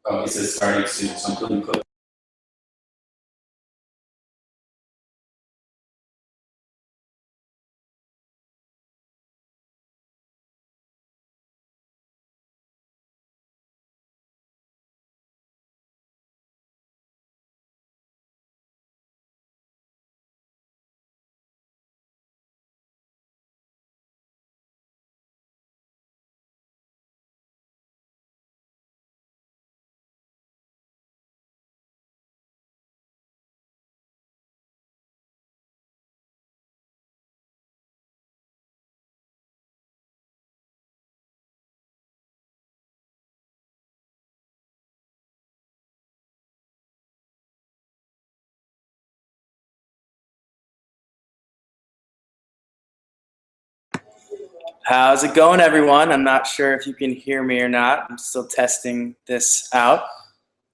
Oh, it says starting soon, so I'm putting cook. How's it going, everyone? I'm not sure if you can hear me or not. I'm still testing this out,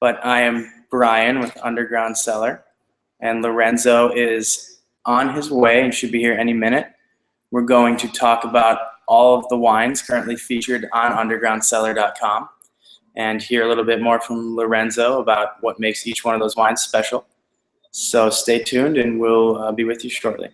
but I am Brian with Underground Cellar, and Lorenzo is on his way and should be here any minute. We're going to talk about all of the wines currently featured on UndergroundCellar.com and hear a little bit more from Lorenzo about what makes each one of those wines special. So stay tuned, and we'll be with you shortly.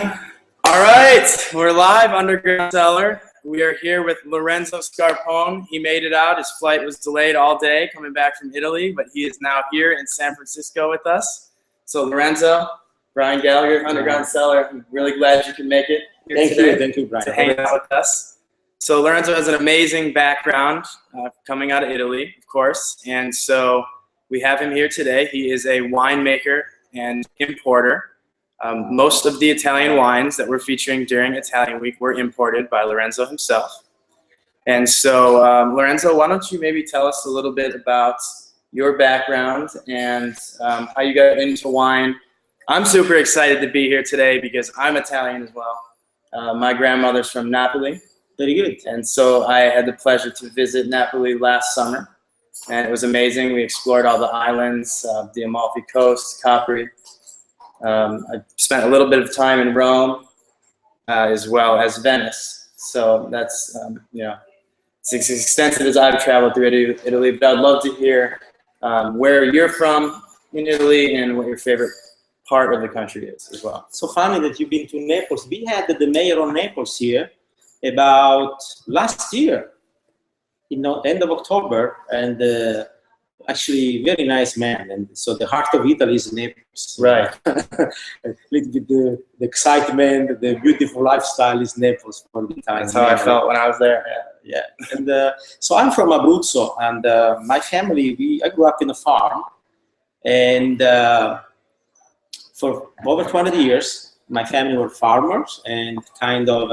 All right, we're live, Underground Cellar. We are here with Lorenzo Scarpone. He made it out. His flight was delayed all day coming back from Italy, but he is now here in San Francisco with us. So Lorenzo, Brian Gallagher, Underground Cellar, I'm really glad you can make it here today. Thank you, Brian. To hang out with us. So Lorenzo has an amazing background coming out of Italy, of course, and so we have him here today. He is a winemaker and importer. Most of the Italian wines that we're featuring during Italian Week were imported by Lorenzo himself. And so, Lorenzo, why don't you maybe tell us a little bit about your background and how you got into wine. I'm super excited to be here today because I'm Italian as well. My grandmother's from Napoli. Very good. And so I had the pleasure to visit Napoli last summer. And it was amazing. We explored all the islands, the Amalfi Coast, Capri. I spent a little bit of time in Rome as well as Venice. So that's, it's as extensive as I've traveled through Italy. But I'd love to hear where you're from in Italy and what your favorite part of the country is as well. So funny that you've been to Naples. We had the mayor of Naples here about last year, end of October, and actually very nice man. And so the heart of Italy is Naples. Right. A little bit the excitement, the beautiful lifestyle is Naples for the time. That's how I felt when I was there. Yeah. And so I'm from Abruzzo, and my family, I grew up in a farm, and for over 20 years, my family were farmers, and kind of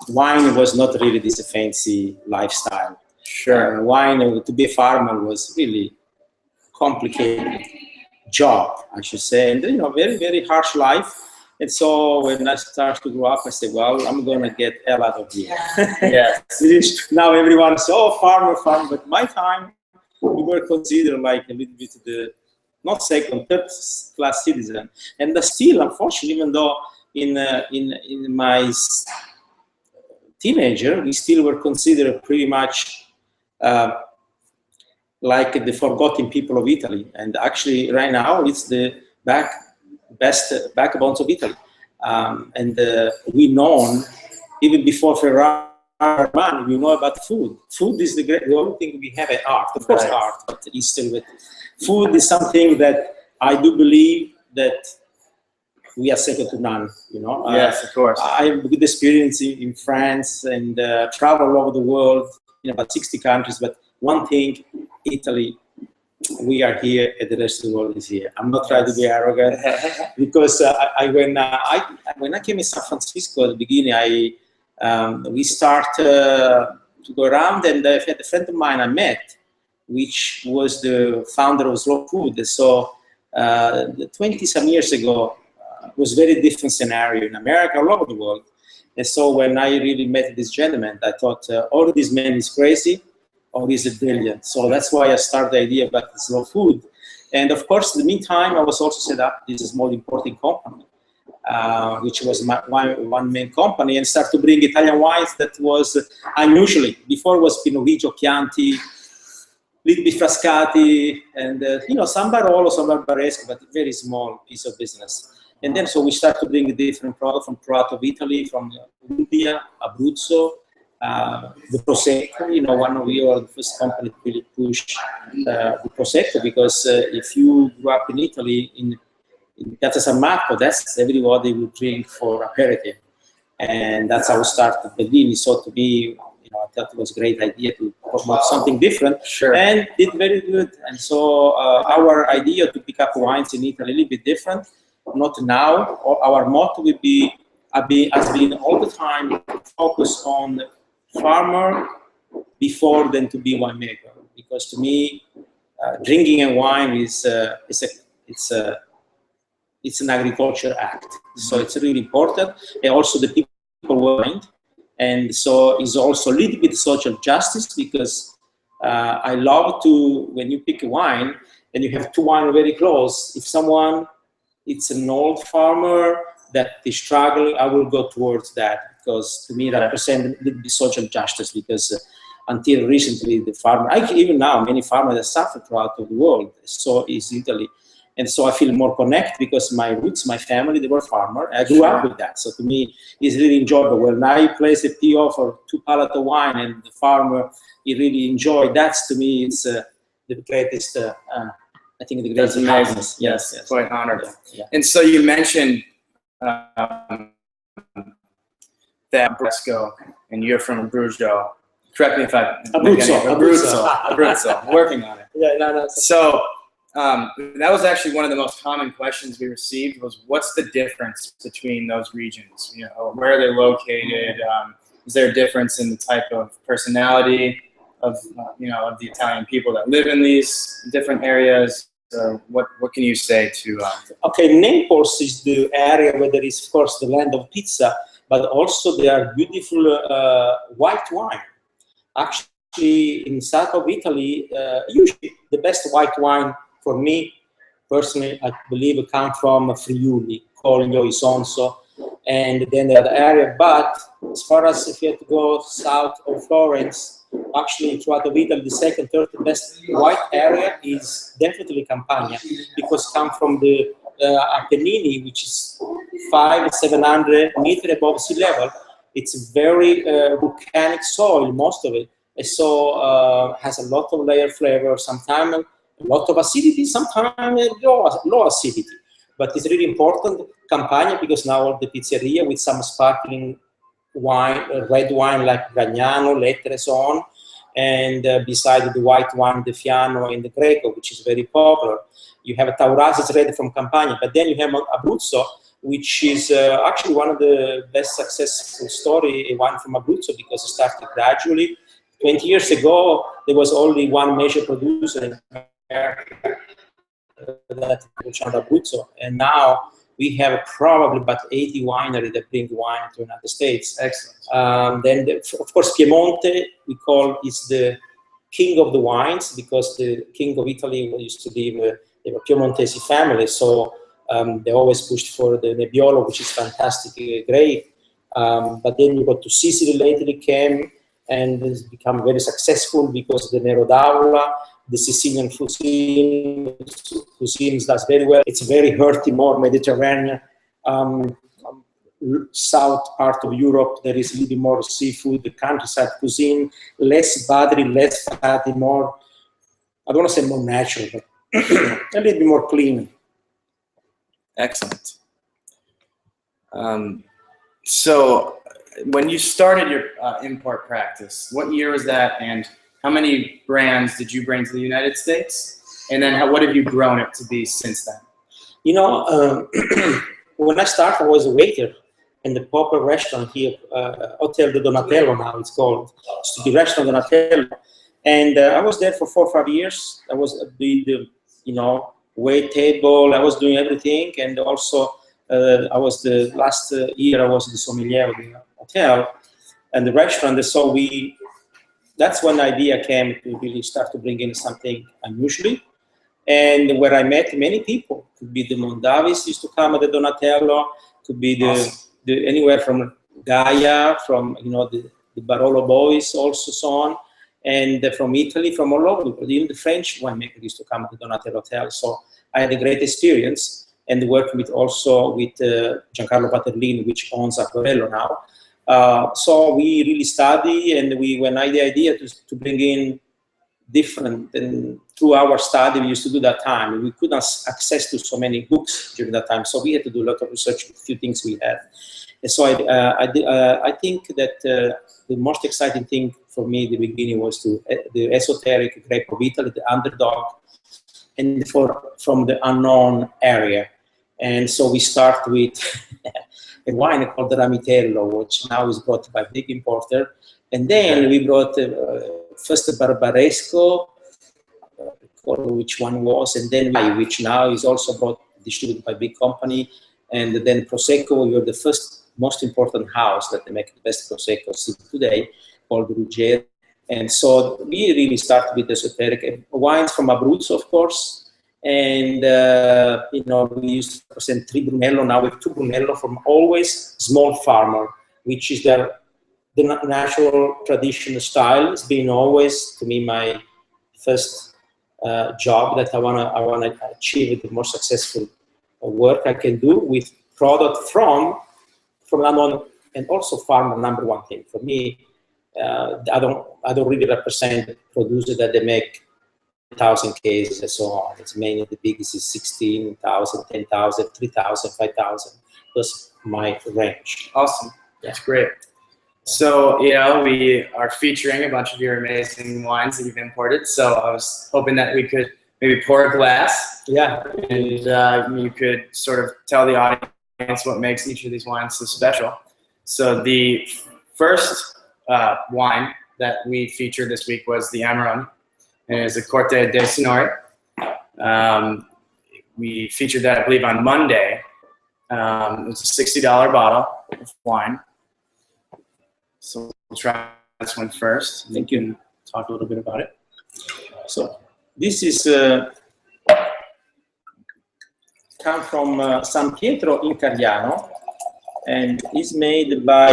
wine was not really this fancy lifestyle. Sure. Wine, to be a farmer was really complicated job, I should say, and very, very harsh life. And so when I started to grow up, I said, well, I'm going to get hell out of here. Yes. Now everyone says, oh, farmer. But my time, we were considered like a little bit the, not second, third class citizen. And still, unfortunately, even though in my teenager, we still were considered pretty much like the forgotten people of Italy. And actually, right now, it's the best backbones of Italy. And we known, even before Ferrari, we know about food. Food is the only thing we have at art. Of course, art, but it's still with food is something that I do believe that we are second to none. Yes, of course. I have good experience in France and travel all over the world in about 60 countries. But one thing, Italy, we are here and the rest of the world is here. I'm not trying to be arrogant because when I came in San Francisco at the beginning, we started to go around, and I had a friend of mine I met, which was the founder of Slow Food. So 20-some years ago, was very different scenario in America, all over the world. And so when I really met this gentleman, I thought, all of this man is crazy, or is it brilliant? So that's why I started the idea about the slow food. And of course, in the meantime, I was also set up this small importing company, which was my one main company, and started to bring Italian wines that was unusually. Before it was Pinot Grigio, Chianti, little bit Frascati, and some Barolo, some Barbaresco, but a very small piece of business. And then so we start to bring different products from part of Italy, from Umbria, Abruzzo, the Prosecco. One of you are the first company to really push the Prosecco, because if you grew up in Italy, in Piazza San Marco, that's everybody would drink for aperitif. And that's how we started Bellini. So to be, I thought it was a great idea to promote something different. Sure. And did very good. And so our idea to pick up wines in Italy a little bit different. Not now. Our motto will has been all the time focus on farmer before then to be winemaker. Because to me, drinking a wine is it's an agriculture act. So it's really important, and also the people wine. And so it's also a little bit social justice, because I love to, when you pick a wine and you have two wines very close, if someone, it's an old farmer that is struggling, I will go towards that, because to me that represents a little bit social justice, because until recently the farmer, even now, many farmers that suffer throughout the world, so is Italy. And so I feel more connected because my roots, my family, they were farmer. I grew up with that. So to me, it's really enjoyable. When I place a PO for 2 pallets of wine and the farmer, he really enjoyed that. To me, it's the greatest, I think the greatest. That's amazing. Yes, quite honored. Yeah. And so you mentioned that Bresco, and you're from Abruzzo. Correct me if Abruzzo. Working on it. Yeah, no. So that was actually one of the most common questions we received was, what's the difference between those regions? You know, where are they located? Is there a difference in the type of personality of of the Italian people that live in these different areas? Or what can you say to? Okay, Naples is the area where there is, of course, the land of pizza, but also there are beautiful white wine. Actually, in south of Italy, usually the best white wine for me, personally, I believe it comes from Friuli, Colio, Isonzo, and then the other area. But as far as if you have to go south of Florence, actually throughout Italy, the second, third best white area is definitely Campania, because come from the Apennine, which is 500-700 meters above sea level. It's very volcanic soil, most of it. And so has a lot of layer flavor, sometimes a lot of acidity, sometimes low acidity. But it's really important, Campania, because now all the pizzeria with some sparkling wine, red wine like Gragnano, Lettere, so on. And beside the white wine, the Fiano and the Greco, which is very popular. You have Taurasi ready from Campania, but then you have Abruzzo, which is actually one of the best successful story, wine from Abruzzo, because it started gradually. 20 years ago, there was only one major producer in America that produced Abruzzo, and now we have probably about 80 wineries that bring wine to the United States. Excellent. Then, of course, Piemonte, we call is the king of the wines, because the king of Italy used to be the Piemontese family, so they always pushed for the Nebbiolo, which is fantastic grape. But then you go to Sicily, lately came and has become very successful because the Nero d'Aula, the Sicilian cuisine does very well. It's very hearty, more Mediterranean. South part of Europe, there is a little bit more seafood, the countryside cuisine, less buttery, less fatty, more, I don't want to say more natural, but a little bit more clean. Excellent. So when you started your import practice, what year was that, and how many brands did you bring to the United States? And then what have you grown it to be since then? You know, when I started, I was a waiter in the popular restaurant here, Hotel de Donatello now it's called. It used to be Restaurant Donatello. And I was there for 4 or 5 years. I was the wait table, I was doing everything. And also I was the last year, I was the sommelier of the hotel and the restaurant. So that's when the idea came to really start to bring in something unusual. And where I met many people, could be the Mondavis used to come at the Donatello, could be the anywhere from Gaia, from the Barolo boys, also so on, and from Italy, from all over the world. Even the French winemaker used to come at the Donatello Hotel. So I had a great experience, and worked with Giancarlo Paterlini, which owns Acquarello now. So we really study, and when I had the idea to bring in different, and through our study we used to do that time, we couldn't have access to so many books during that time, so we had to do a lot of research with a few things we had. And so I think that the most exciting thing for me at the beginning was the esoteric grape of Italy, the underdog, and from the unknown area. And so we start with a wine called Ramitello, which now is brought by a big importer. And then we brought first the Barbaresco, which one was, and then which now is also brought, distributed by a big company. And then Prosecco, we are the first, most important house that they make the best Prosecco today, called Ruggero. And so we really start with esoteric wines from Abruzzo, of course. And, we used to present 3 Brunello, now with 2 Brunello from always small farmer, which is the natural traditional style. It's been always, to me, my first job that I wanna achieve the more successful work I can do with product from London, and also farmer. Number one thing for me, I don't really represent producers that they make 1,000 cases and so on. It's mainly the biggest is 16,000, 10,000, 3,000, 5,000. That's my range. Awesome. That's great. So, you know, we are featuring a bunch of your amazing wines that you've imported. So I was hoping that we could maybe pour a glass. Yeah. And you could sort of tell the audience what makes each of these wines so special. So the first wine that we featured this week was the Amarone, and it is a Corte dei Signori. We featured that, I believe, on Monday. It was a $60 bottle of wine. So we'll try this one first. Thank you. And talk a little bit about it. So this is come from San Pietro in Cariano, and is made by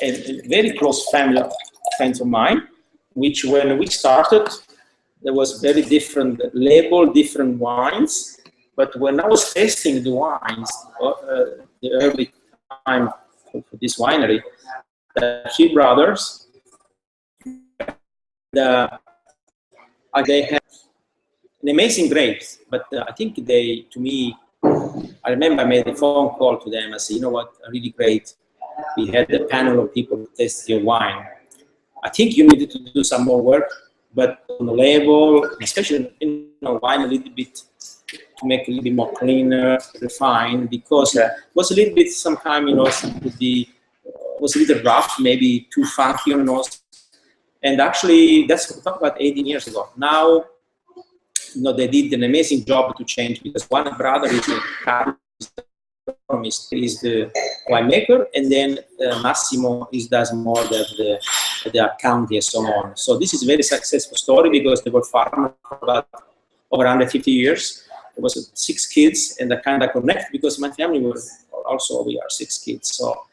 a very close family friends of mine, which when we started, there was very different label, different wines. But when I was tasting the wines, the early time for this winery, the three brothers, they had an amazing grapes, but I think to me, I remember I made a phone call to them. I said, you know what, really great. We had a panel of people to taste your wine. I think you needed to do some more work, but on the label, especially wine a little bit, to make it a little bit more cleaner, refined, because it was a little bit sometimes, was a little rough, maybe too funky on nose. And actually, that's what we talked about 18 years ago. Now, they did an amazing job to change, because one brother is the winemaker, and then Massimo does more the accounting and so on. So this is a very successful story, because they were farmers for about over 150 years. There was 6 kids, and I kind of connect because my family was also, we are 6 kids. So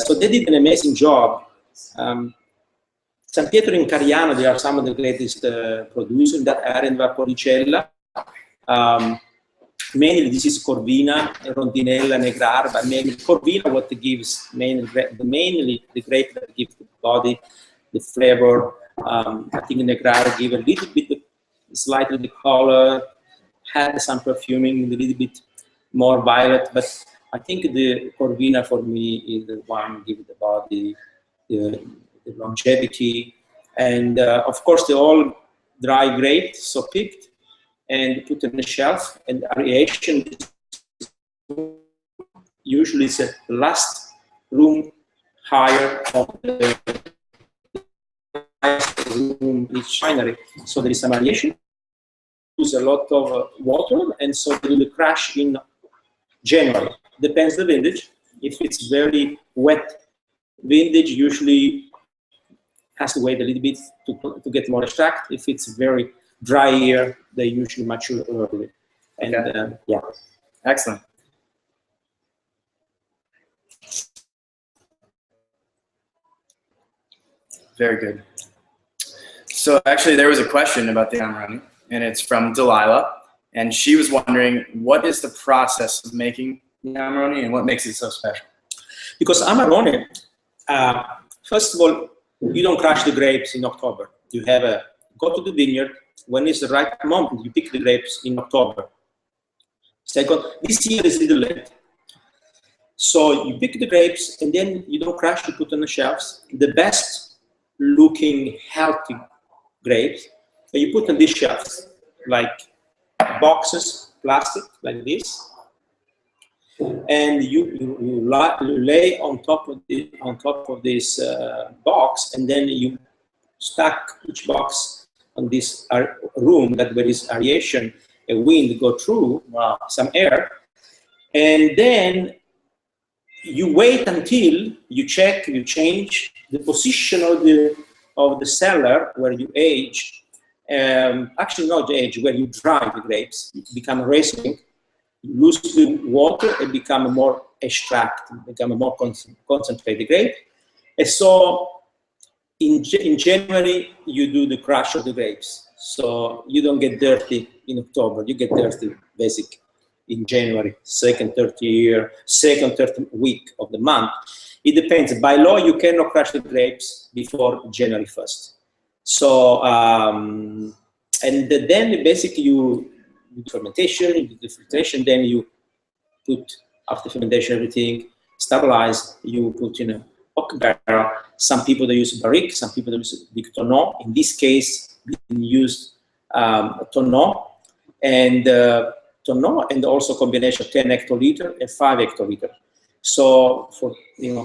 so they did an amazing job. San Pietro in Cariano, they are some of the greatest producers in that area in Valpolicella. Mainly this is Corvina, Rondinella, Negrar, but mainly Corvina what gives mainly the grape that gives the body, the flavor. I think Negrar give a little bit, slightly the color, had some perfuming, a little bit more violet, but I think the Corvina for me is the one give the body, the longevity, and of course the all dry grape, so picked and put on the shelf, and aeration usually is the last room higher of the room each winery. So there is some aeration, use a lot of water, and so they will crash in January. Depends the vintage. If it's very wet vintage, usually has to wait a little bit to get more extract. If it's very dry year, they usually mature early. And yeah. Excellent. Very good. So actually there was a question about the Amarone, and it's from Delilah, and she was wondering, what is the process of making the Amarone and what makes it so special? Because Amarone, first of all, you don't crush the grapes in October. You have go to the vineyard. When is the right moment, you pick the grapes in October. Second, this year is a little late. So you pick the grapes, and then you don't crush, you put on the shelves. The best looking, healthy grapes, and you put on these shelves, like boxes, plastic, like this. And you lay on top of this box, and then you stack each box on this room that there is aeration, a wind go through, some air, and then you wait until you check, you change the position of the cellar where you age. Actually, not age, where you dry the grapes, become racing. You lose the water and become a more extract, become a more concentrated grape. And so in January, you do the crush of the grapes. So you don't get dirty in October. You get dirty basic in January, second, third week of the month. It depends. By law, you cannot crush the grapes before January 1st. So, and then basically you do fermentation, you do the filtration, then you put, after fermentation, everything stabilized, you put in a oak barrel. Some people, they use barrique, some people, they use big tonneau. In this case, we used tonneau, and also combination of 10 hectoliter and 5 hectoliter. So for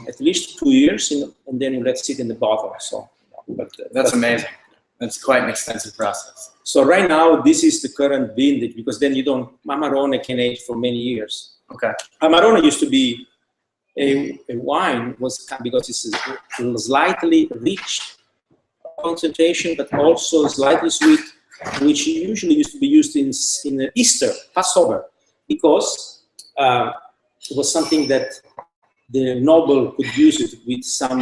at least 2 years, and then you let it sit in the bottle. So, but that's amazing. That's quite an extensive process. So right now, this is the current vintage, because then Amarone can age for many years. Okay. Amarone used to be a wine, because it's a slightly rich concentration, but also slightly sweet, which usually used to be used in Easter, Passover, because it was something that the noble could use it with some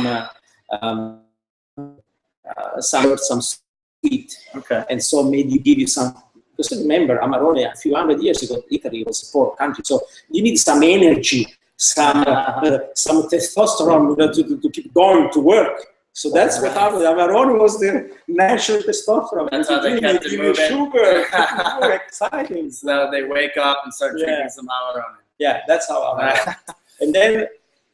sweet. Okay. And so maybe give you some, because remember, Amarone a few hundred years ago, Italy was a poor country, so you need some energy, some testosterone to keep going to work. So that's what happened. Amarone was the natural testosterone. That's how they kept it moving. Sugar, more exciting. So they wake up and start drinking some Amarone. Yeah, that's how Amarone. And then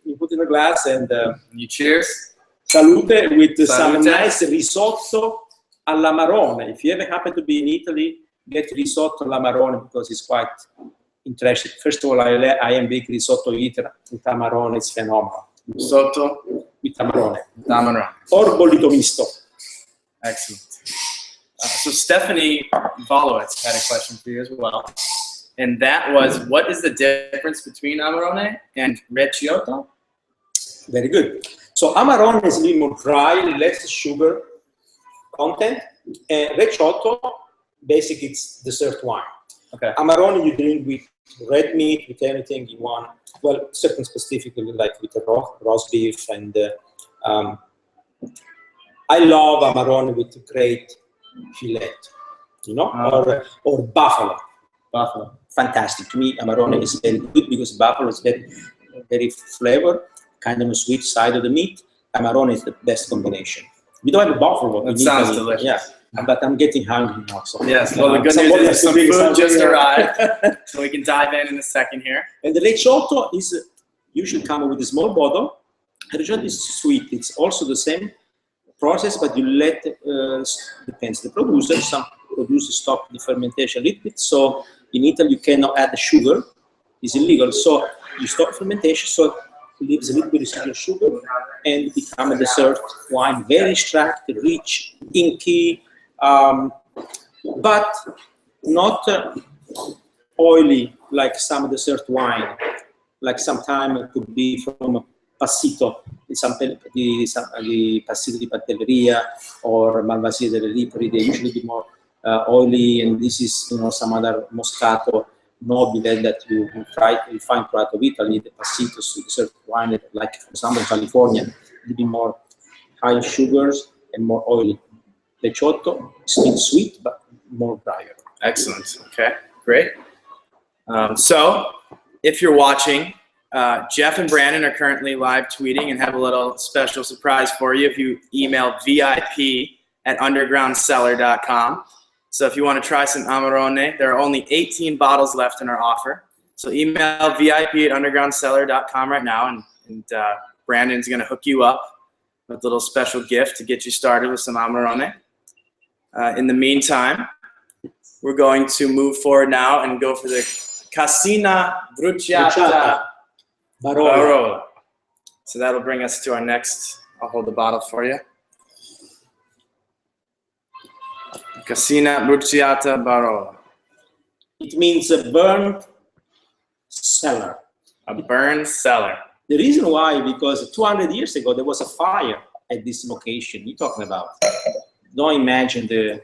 you put in a glass and you cheers. Salute with some nice risotto all'Amarone. If you ever happen to be in Italy, get risotto all'Amarone, because it's quite interesting. First of all, I am big risotto eater with Amarone. It's phenomenal. Risotto with Amarone. Amarone. Or bollito misto. Excellent. So Stephanie Volowitz had a question for you as well. And that was, what is the difference between Amarone and Recioto? Very good. So Amarone is a little more dry, less sugar content. And Recioto, basically, it's dessert wine. Okay. Amarone you drink with red meat, with anything you want. Well, certain specifically like with the roast beef, and I love Amarone with great fillet, or buffalo. Buffalo. Fantastic. To me, Amarone is very good because buffalo is very flavor, kind of a sweet side of the meat. Amarone is the best combination. We don't have a buffalo. That sounds delicious. Yeah. But I'm getting hungry now. So yes, well, the good news is some food just arrived, so we can dive in a second here. And the Recioto is usually come with a small bottle. The Recioto is sweet. It's also the same process, but you let, depends the producer. Some producers stop the fermentation a little bit. So in Italy, you cannot add the sugar. It's illegal. So you stop fermentation, so it leaves a little bit of sugar, and it becomes a dessert wine, very extracted, rich, inky, but not oily like some dessert wine. Like sometimes it could be from Passito, the Passito di Pantelleria or Malvasia delle Lipari. They usually be more oily, and this is some other Moscato Nobile that you find throughout of Italy. The Passito dessert wine, like for example in California, a bit more high sugars and more oily. Recioto, still sweet, but more drier. Excellent. Okay, great. So, if you're watching, Jeff and Brandon are currently live tweeting and have a little special surprise for you if you email VIP@UndergroundCellar.com. So if you want to try some Amarone, there are only 18 bottles left in our offer. So email VIP@UndergroundCellar.com right now, and Brandon's going to hook you up with a little special gift to get you started with some Amarone. In the meantime, we're going to move forward now and go for the Casina Bruciata Barolo. So that'll bring us to our next, I'll hold the bottle for you. Casina Bruciata Barolo. It means a burned cellar. A burned cellar. The reason why, because 200 years ago, there was a fire at this location you're talking about. Don't imagine the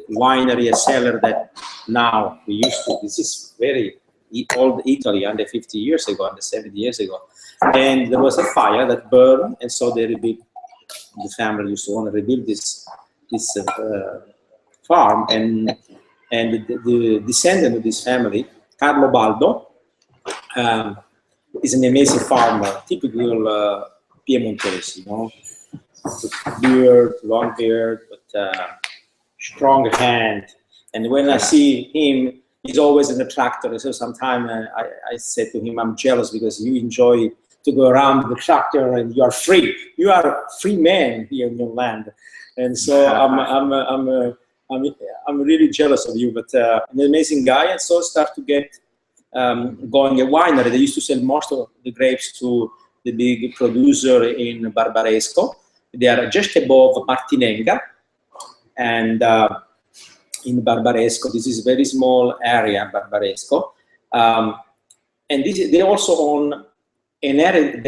winery, a cellar that now we used to. This is very old Italy, under 50 years ago, under 70 years ago. And there was a fire that burned, and so they rebuilt the family used to want to rebuild this farm, and the descendant of this family, Carlo Baldo, is an amazing farmer, typical Piemontese, you know, beard, long beard, but strong hand. And when I see him, he's always in a tractor. So sometimes I said to him, I'm jealous because you enjoy to go around the tractor and you are free. You are a free man here in your land. And so I'm really jealous of you, but an amazing guy. And so start to get going a winery. They used to sell most of the grapes to the big producer in Barbaresco. They are just above Martinenga. And in Barbaresco, this is a very small area, Barbaresco. And they also own, inherited,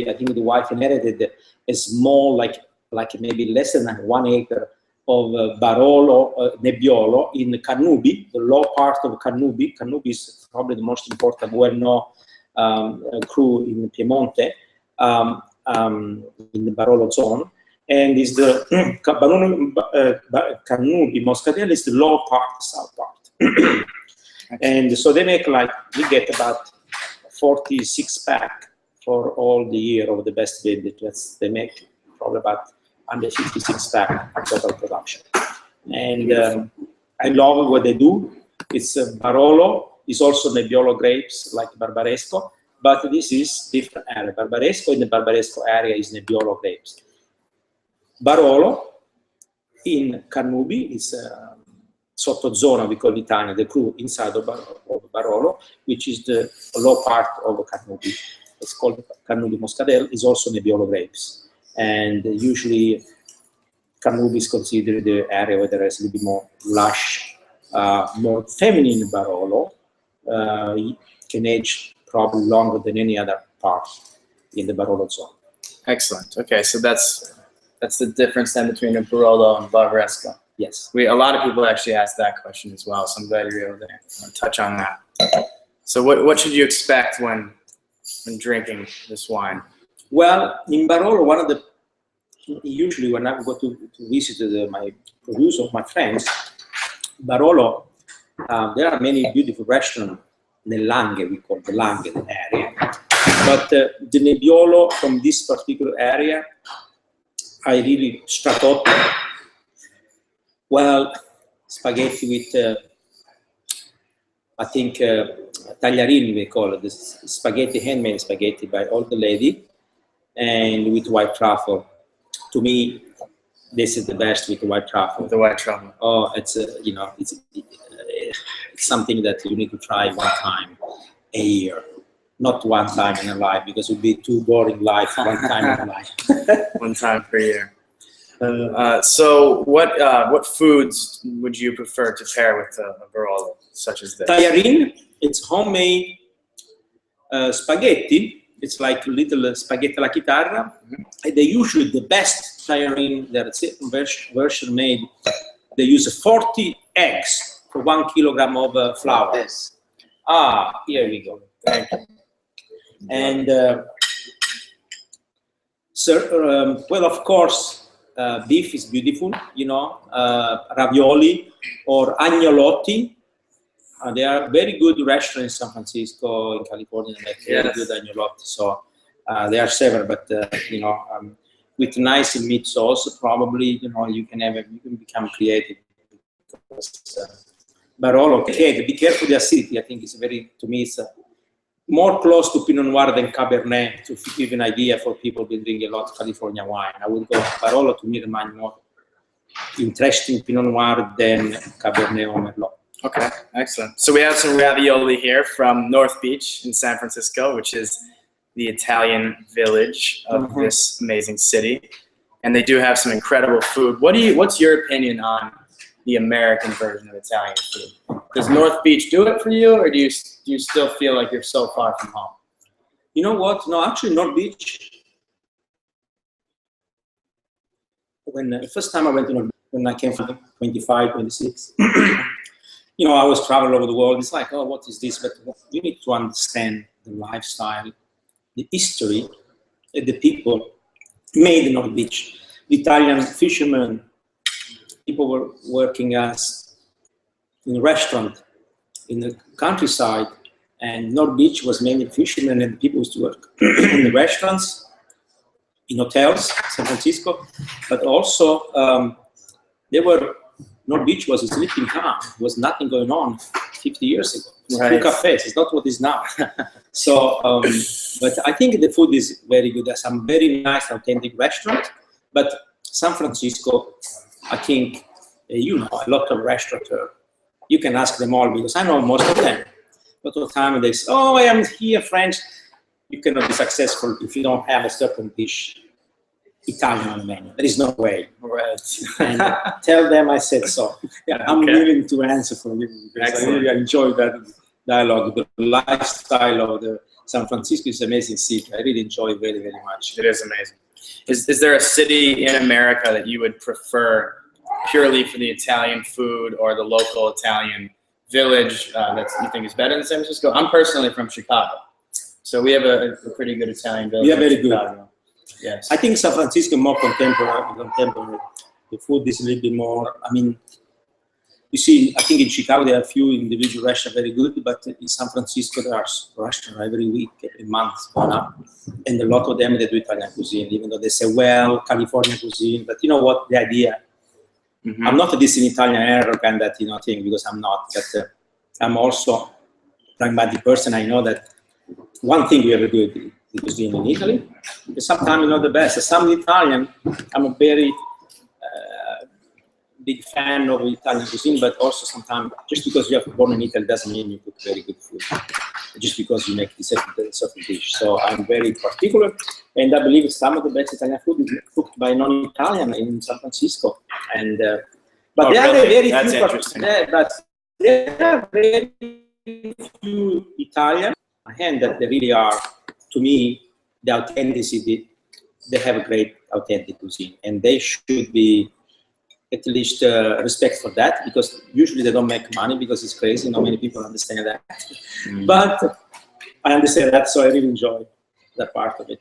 I think the wife inherited a small, like maybe less than 1 acre of Barolo, Nebbiolo in Carnubi, the low part of Carnubi. Carnubi is probably the most important, well-known cru in Piemonte, in the Barolo zone. And is the Carnubi Moscatel is the low part, the south part. And so they make we get about 46 pack for all the year of the best vintage. They make probably about 156 pack total production. And I love what they do. It's Barolo. It's also Nebbiolo grapes like Barbaresco, but this is different area. Barbaresco, in the Barbaresco area is Nebbiolo grapes. Barolo in Carnubi is sottozona, we call it Italia, the cru inside of Barolo, which is the low part of Carnubi. It's called Carnubi Moscatel, is also Nebbiolo grapes. And usually Carnubi is considered the area where there is a little bit more lush, more feminine Barolo, can age probably longer than any other part in the Barolo zone. Excellent. Okay, so that's the difference then between a Barolo and Barbaresco. Yes. A lot of people actually asked that question as well, so I'm glad you're able to touch on that. So what should you expect when drinking this wine? Well, in Barolo, usually when I go to visit my producer, my friends, Barolo, there are many beautiful restaurants, nell'Anghe, we call the Langhe area. But the Nebbiolo from this particular area, I really stratoto. Well, spaghetti with, I think, tagliarini, we call it, the spaghetti, handmade spaghetti by all the lady, and with white truffle. To me, this is the best with white truffle. The white truffle. Oh, it's it's something that you need to try one time a year, not one time in a life, because it would be too boring life one time in a life. One time per year. So what foods would you prefer to pair with a Barolo such as this? Tagliarin, it's homemade spaghetti. It's like little spaghetti alla chitarra. And they usually, the best tagliarin, that's it, version made, they use 40 eggs for 1 kilogram of flour. Yes. Here we go. Thank you. And well, of course, beef is beautiful, ravioli or agnolotti. There are very good restaurants in San Francisco, in California, that make very good agnolotti. So there are several, but with nice meat sauce, probably you can become creative. Barolo, okay, be careful the acidity. I think it's to me, it's more close to Pinot Noir than Cabernet, to give an idea for people who drink a lot of California wine. I would go Barolo, to me, remind more interesting Pinot Noir than Cabernet or Merlot. Okay, excellent. So we have some ravioli here from North Beach in San Francisco, which is the Italian village of this amazing city. And they do have some incredible food. What's your opinion on the American version of Italian food? Does North Beach do it for you, or do you still feel like you're so far from home? You know what? No, actually, North Beach. When the first time I went to North Beach, when I came from 25, 26, I always travel over the world. It's like, oh, what is this? But you need to understand the lifestyle, the history, and the people made North Beach. Italian fishermen. People were working as in a restaurant in the countryside, and North Beach was mainly fishermen, and people used to work in the restaurants, in hotels, San Francisco, but also North Beach was a sleeping town. There was nothing going on 50 years ago. Right. Two cafes, it's not what it is now. So, but I think the food is very good. There's some very nice, authentic restaurants, but San Francisco, I think, you know, a lot of restaurateurs, you can ask them all because I know most of them. A lot of time they say, oh, I am here, French. You cannot be successful if you don't have a certain dish Italian on the menu. There is no way. Right. And tell them I said so. Yeah, I'm willing to answer for you because Excellent. I really enjoy that dialogue. The lifestyle of the San Francisco is an amazing city. I really enjoy it very, very much. It is amazing. Is there a city in America that you would prefer purely for the Italian food, or the local Italian village that you think is better than San Francisco? I'm personally from Chicago, so we have a pretty good Italian village. Yeah, very Chicago. good. Yes. I think San Francisco is more contemporary. The food is a little bit more, I mean, you see, I think in Chicago there are a few individual restaurants very good, but in San Francisco there are restaurants every week, every month going up. And a lot of them, they do Italian cuisine, even though they say, well, California cuisine, but you know what, the idea, I'm not this Italian arrogant that, you know, thing, because I'm not, but I'm also a pragmatic person. I know that one thing we have to do the cuisine in Italy is sometimes not the best. As some Italian, I'm a very big fan of Italian cuisine, but also sometimes just because you are born in Italy doesn't mean you cook very good food. Just because you make this certain dish. So I'm very particular, and I believe some of the best Italian food is cooked by non-Italian in San Francisco. And but there are very That's few. interesting. But there are very few Italian, and that they really are, to me, the authenticity. They have a great authentic cuisine, and they should be at least respect for that, because usually they don't make money because it's crazy. Not many people understand that. But I understand that, so I really enjoy that part of it.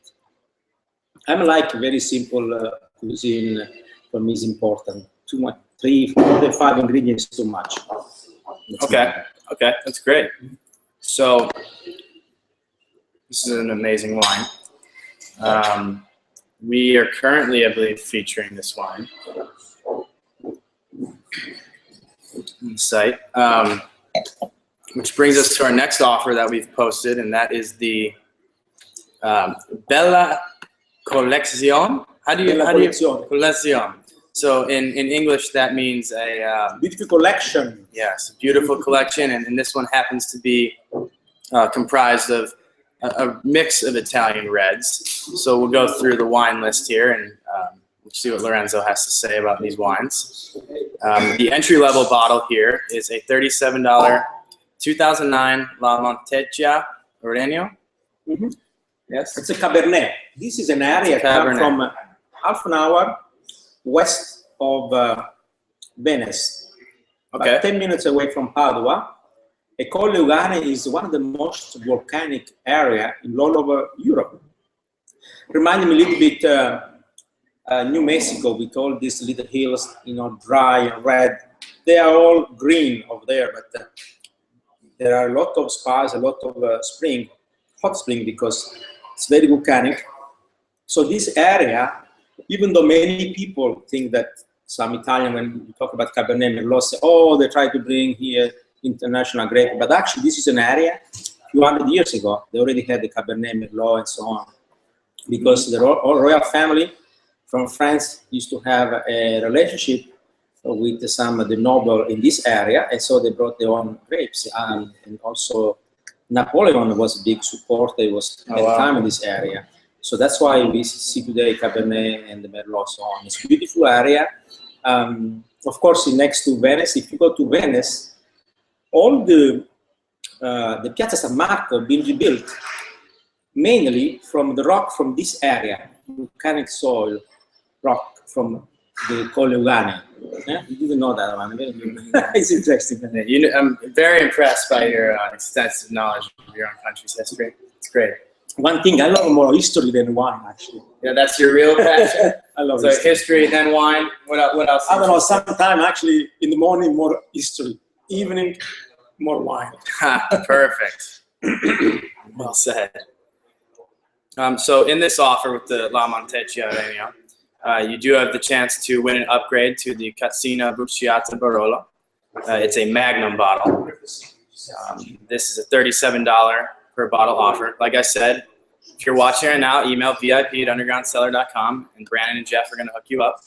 I'm like very simple cuisine. For me is important. Too much, 3, 4, 5 ingredients too much. Okay, that's great. So this is an amazing wine. We are currently, I believe, featuring this wine on the site, which brings us to our next offer that we've posted, and that is the Bella Collection. How do you collection? So in English, that means a beautiful collection. Yes, a beautiful collection, and this one happens to be comprised of a mix of Italian reds. So we'll go through the wine list here and we'll see what Lorenzo has to say about these wines. The entry-level bottle here is a $37 2009 La Montecchia Oregno. Yes, it's a Cabernet. This is an area come from half an hour west of Venice, about 10 minutes away from Padua. E Colle Ugane is one of the most volcanic area in all over Europe. Reminding me a little bit New Mexico with all these little hills, you know, dry and red. They are all green over there, but there are a lot of spas, a lot of hot spring, because it's very volcanic. So this area, even though many people think that some Italian, when you talk about Cabernet Merlot, say, oh, they try to bring here international grape, but actually this is an area a few hundred years ago, they already had the Cabernet Merlot and so on, because the royal family from France used to have a relationship with some of the noble in this area, and so they brought their own grapes. And also Napoleon was a big supporter, he was at the time in this area. So that's why we see today Cabernet and the Merlot, so on. It's a beautiful area. Of course, next to Venice, if you go to Venice, all the Piazza San Marco been rebuilt mainly from the rock from this area, volcanic soil rock from the Colle Ugane. Yeah? You didn't know that one. It's interesting. I'm very impressed by your extensive knowledge of your own country's history. It's great. One thing, I love more history than wine, actually. Yeah, that's your real passion. I love so history, then wine. What else? I don't know. Sometimes actually in the morning more history, evening more wine. Perfect. Well said. So in this offer with the La Montecchia, you do have the chance to win an upgrade to the Cazzina Bruciata Barolo. It's a Magnum bottle. This is a $37 per bottle offer. Like I said, if you're watching right now, email VIP@UndergroundCellar.com, and Brandon and Jeff are going to hook you up.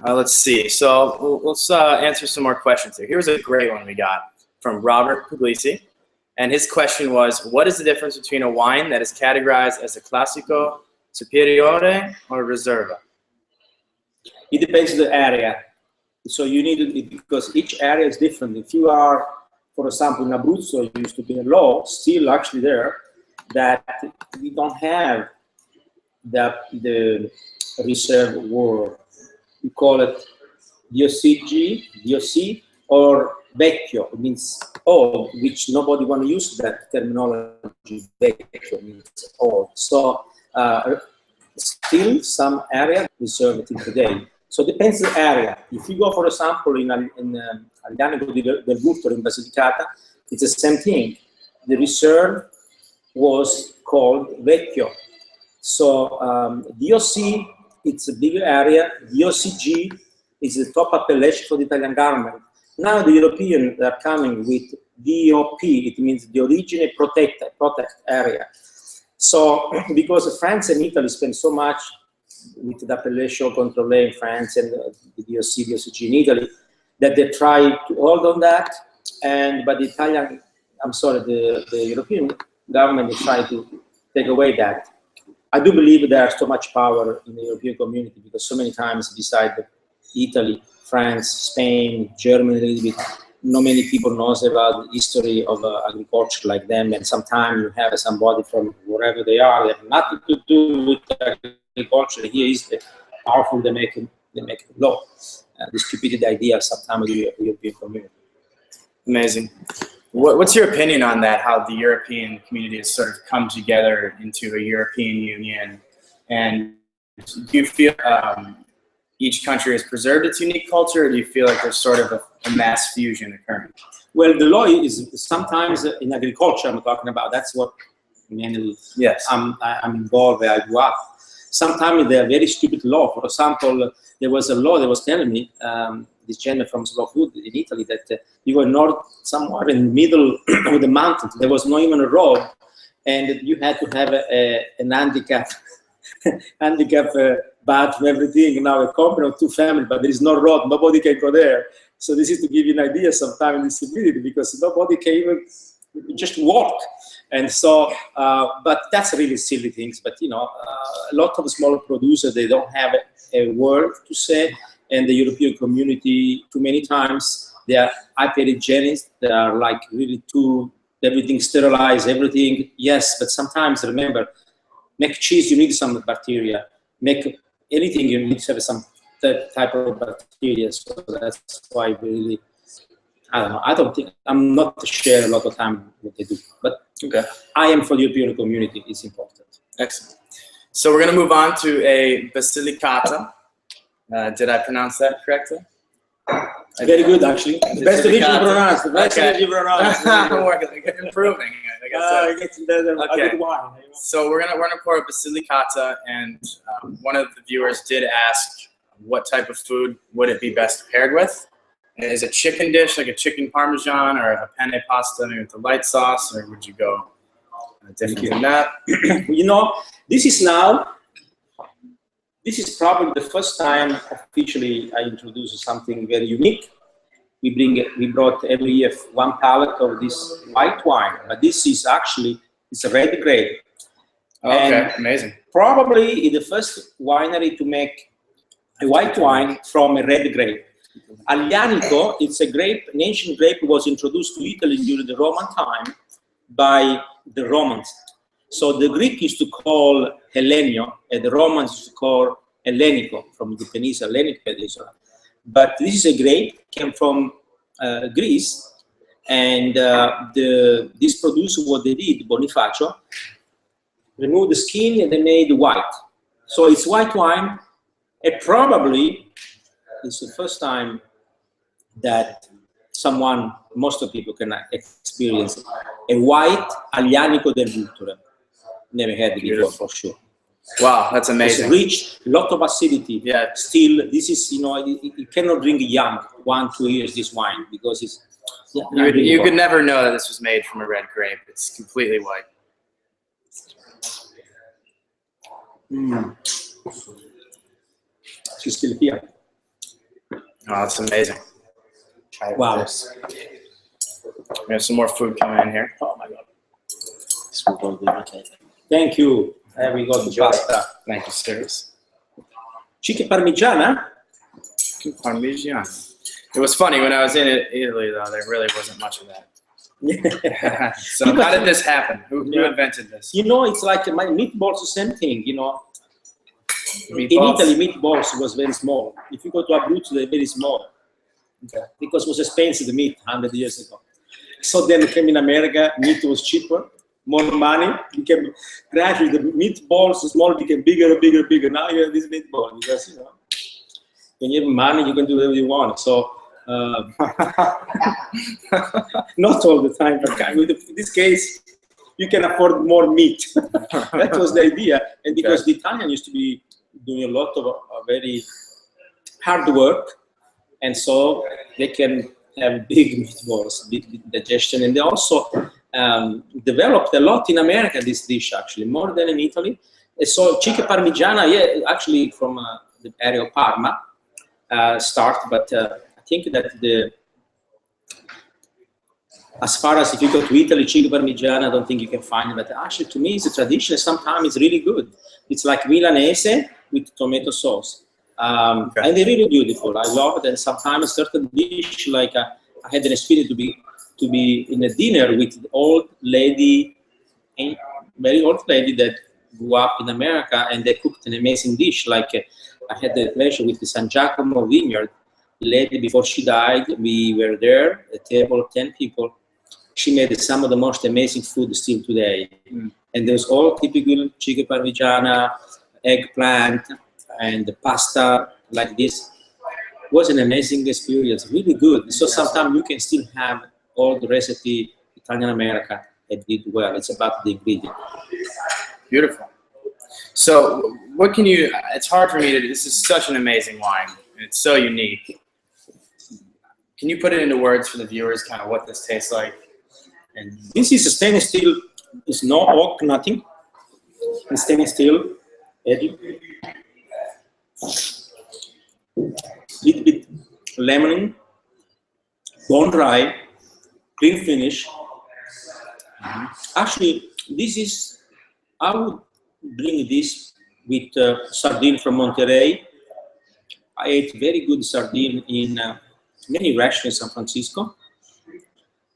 Let's see. So let's answer some more questions here. Here's a great one we got from Robert Puglisi. And his question was, what is the difference between a wine that is categorized as a Classico, Superiore, or Reserva? It depends on the area. So you need it because each area is different. If you are, for example, in Abruzzo, it used to be a law, still actually there, that we don't have the reserve word. We call it DOC, or vecchio. It means old, which nobody want to use that terminology. Vecchio means old. So still some area reserve it today. So it depends on the area. If you go, for example, in Aglianico del Burto in Basilicata, it's the same thing. The reserve was called Vecchio. So DOC, it's a bigger area. DOCG is the top appellation for the Italian government. Now the Europeans are coming with DOP, it means the origine protect area. So because France and Italy spend so much with the appellation contrôlée in France and the DOC, DOCG in Italy, that they try to hold on that, but the Italian, the European government is trying to take away that. I do believe there's so much power in the European community because so many times beside Italy, France, Spain, Germany, a little bit, not many people knows about the history of agriculture like them, and sometimes you have somebody from wherever they are, they have nothing to do with agriculture. Here is the powerful, they make law. The stupidity idea sometimes of the European community. Amazing. What's your opinion on that, how the European community has sort of come together into a European Union? And do you feel each country has preserved its unique culture, or do you feel like there's sort of a mass fusion occurring? Well, the law is sometimes in agriculture I'm talking about. That's what mainly I'm involved, I grew up. Sometimes they're very stupid law. For example, there was a law that was telling me, this gentleman from Slow Food in Italy, that you were north somewhere in the middle of the mountains. There was not even a road, and you had to have an handicap bathroom, everything. Now a company of 2 families, but there is no road. Nobody can go there. So this is to give you an idea sometimes in disability, because nobody can even just walk. And so, but that's really silly things. But a lot of smaller producers, they don't have a word to say. And the European community, too many times, they are hyper-hygienic. They are like really everything sterilized, everything. Yes, but sometimes remember, make cheese, you need some bacteria. Make anything, you need to have some type of bacteria. So that's why really, I don't think, I'm not to share a lot of time what they do. But okay, I am for the European community, it's important. Excellent. So we're going to move on to a Basilicata. Did I pronounce that correctly? Very good, actually. The best of you pronounced. The best of you pronounced. I'm working, improving. Okay. So we're gonna pour a Basilicata, and one of the viewers did ask, what type of food would it be best paired with? Is a chicken dish like a chicken parmesan, or a penne pasta maybe with a light sauce, or would you go different than that? This is probably the first time officially I introduce something very unique. We brought every year 1 pallet of this white wine, but this is actually, it's a red grape. Okay, and amazing. Probably the first winery to make a white wine from a red grape. Aglianico, it's a grape, an ancient grape, was introduced to Italy during the Roman time by the Romans. So the Greek used to call Hellenio, and the Romans used to call Hellenico, from the Hellenic Peninsula. But this is a grape, came from Greece, and this producer, what they did, Bonifacio, remove the skin, and they made white. So it's white wine, and probably it's the first time that most of people can experience a white Aglianico del Vulture. Never had it before, for sure. Wow, that's amazing. It's rich, a lot of acidity. Yeah. Still, this is, you cannot drink young, 1-2 years, this wine, because it's... Yeah, you could never know that this was made from a red grape. It's completely white. She's still here. Oh, that's amazing. Wow. We have some more food coming in here. Oh my God. Thank you. There we go, the pasta. Thank you, sirs. Chicken parmigiana? Chicken parmigiana. It was funny, when I was in Italy, though, there really wasn't much of that. So how did this happen? Who invented this? It's like my meatballs, the same thing, Meatballs? In Italy, meatballs was very small. If you go to Abruzzo, they're very small. Okay. Because it was expensive, the meat, 100 years ago. So then it came in America, meat was cheaper, more money. Gradually, the meatballs, small, became bigger and bigger and bigger. Now you have this meatball, because, when you have money, you can do whatever you want. So, not all the time, but in this case, you can afford more meat. That was the idea. And because the Italian used to be doing a lot of very hard work, and so they can have big meatballs, big digestion. And they also developed a lot in America, this dish, actually, more than in Italy. And so chicken parmigiana, actually from the area of Parma, but I think that as far as if you go to Italy, chicken parmigiana, I don't think you can find it. But actually, to me, it's a tradition. Sometimes it's really good. It's like Milanese with tomato sauce. And they're really beautiful. I love it. And sometimes certain dish, like I had an experience to be in a dinner with an old lady, a very old lady that grew up in America, and they cooked an amazing dish. Like I had the pleasure with the San Giacomo vineyard. The lady, before she died, we were there, a table of 10 people. She made some of the most amazing food still today. And there's all typical chicken parmigiana, eggplant, and the pasta like this. It was an amazing experience, really good. So sometimes you can still have all the recipe Italian America that did well. It's about the ingredient. Beautiful. So what can you, it's hard for me to, this is such an amazing wine. And it's so unique. Can you put it into words for the viewers, kind of what this tastes like? And this is a stainless steel, it's no oak, nothing. It's stainless steel, little bit lemon, bone dry, clean finish. Actually, this is, I would bring this with sardine from Monterey. I ate very good sardine in many restaurants in San Francisco.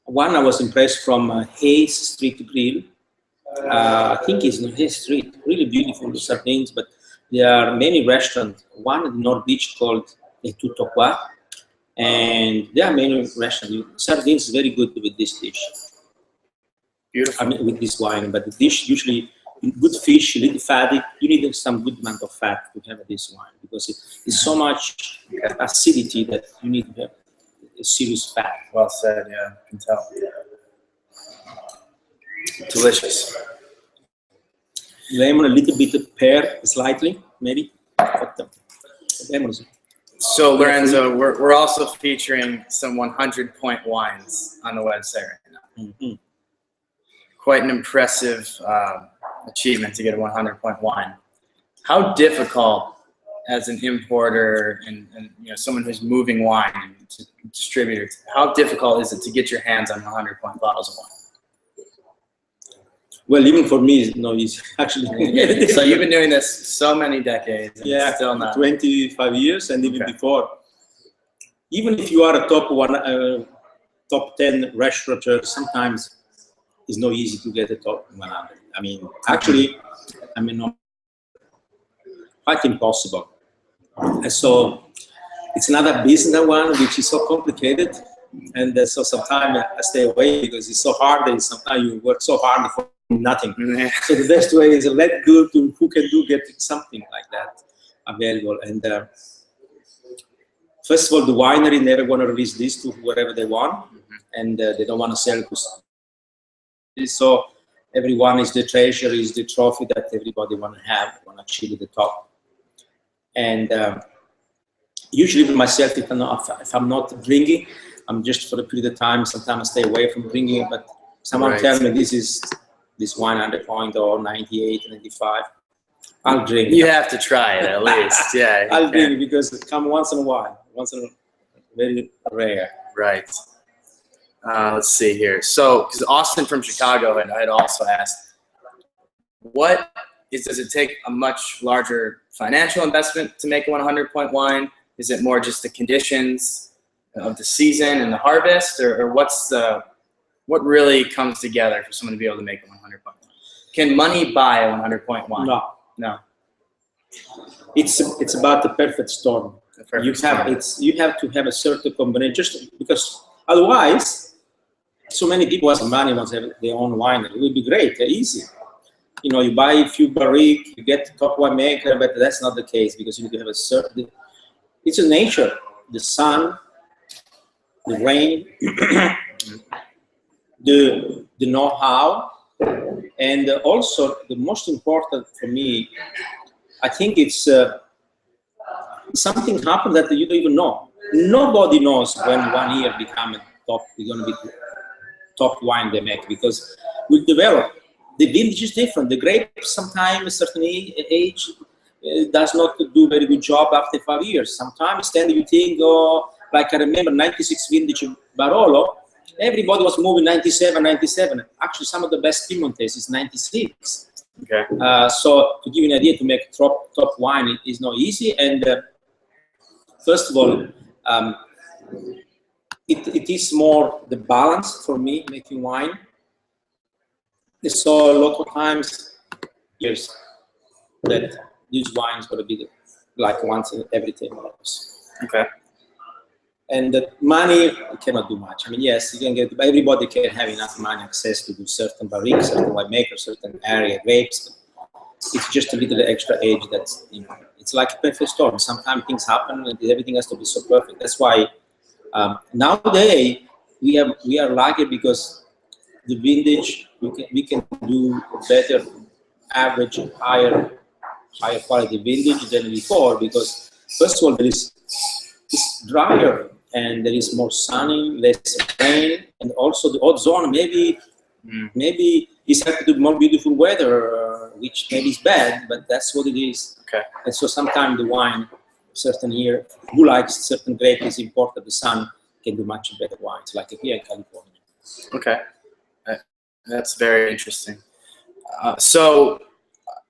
One I was impressed from Hayes Street Grill. I think it's in Hayes Street. Really beautiful sardines, but there are many restaurants. One in North Beach called E Tutto Qua, and there are many restaurants. Sardines is very good with this dish. Beautiful. I mean, with this wine, but the dish usually good fish, a little fatty. You need some good amount of fat to have this wine because it's so much acidity that you need to have a serious fat. Well said, yeah, I can tell. Delicious. Lemon, a little bit of pear, slightly, maybe. Lemon. So Lorenzo, we're also featuring some 100-point wines on the website right now. Quite an impressive achievement to get a 100-point wine. How difficult, as an importer and someone who's moving wine to distributors, how difficult is it to get your hands on 100-point bottles of wine? Well, even for me, it's actually. So you've been doing this so many decades. And yeah, still not. 25 years, and even before. Even if you are a top 10 restaurateur, sometimes it's not easy to get a top 100. I mean, actually, quite impossible. And so it's another business one which is so complicated, and so sometimes I stay away because it's so hard, and sometimes you work so hard for nothing. So the best way is let go to who can do get something like that available. And first of all, the winery never want to release this to whoever they want, and they don't want to sell it to. So everyone is the treasure, is the trophy that everybody want to have, want to achieve at the top. And usually with myself, if I'm not drinking, I'm just for a period of time. Sometimes I stay away from drinking, but someone tell me this wine under point or 98, 95. I'll drink. You have to try it at least. Yeah. I'll drink because it comes once in a while. Once in a very rare. Right. Let's see here. So, because Austin from Chicago had also asked, does it take a much larger financial investment to make a 100-point wine? Is it more just the conditions of the season and the harvest, or what really comes together for someone to be able to make a 100-point wine? Can money buy a 100-point wine? No. It's about the perfect storm. You have to have a certain combination, just because otherwise, so many people has money wants to have their own winery. It would be great, easy. You know, you buy a few barriques, you get the top winemaker, but that's not the case because you need to have a certain. It's a nature, the sun, the rain, the know-how, and also the most important for me, I think it's something happened that you don't even know. Nobody knows when 1 year become a top. We're going to be top wine they make because we develop. The vintage is different. The grape sometimes a certain age does not do very good job after 5 years. Sometimes then you think, oh, like I remember 96 vintage Barolo, everybody was moving 97, 97. Actually, some of the best Piemontese is 96. Okay. So to give you an idea, to make top wine is not easy. And first of all, it is more the balance for me making wine. So a lot of times, years that this wine is going to be like once in every 10 years. Okay. And the money cannot do much. I mean, yes, you can get. Everybody can have enough money, access to do certain barriques, certain winemakers, certain area grapes. But it's just a little extra age that's, you know, it's like a perfect storm. Sometimes things happen and everything has to be so perfect. That's why nowadays we are lucky because the vintage we can do better, average, higher quality vintage than before because first of all it's drier and there is more sunny, less rain, and also the ozone maybe it's happy to more beautiful weather, which maybe is bad, but that's what it is. Okay. And so sometimes the wine, certain year, who likes certain grape is important, the sun can do much better wines, like here in California. Okay. That's very interesting. So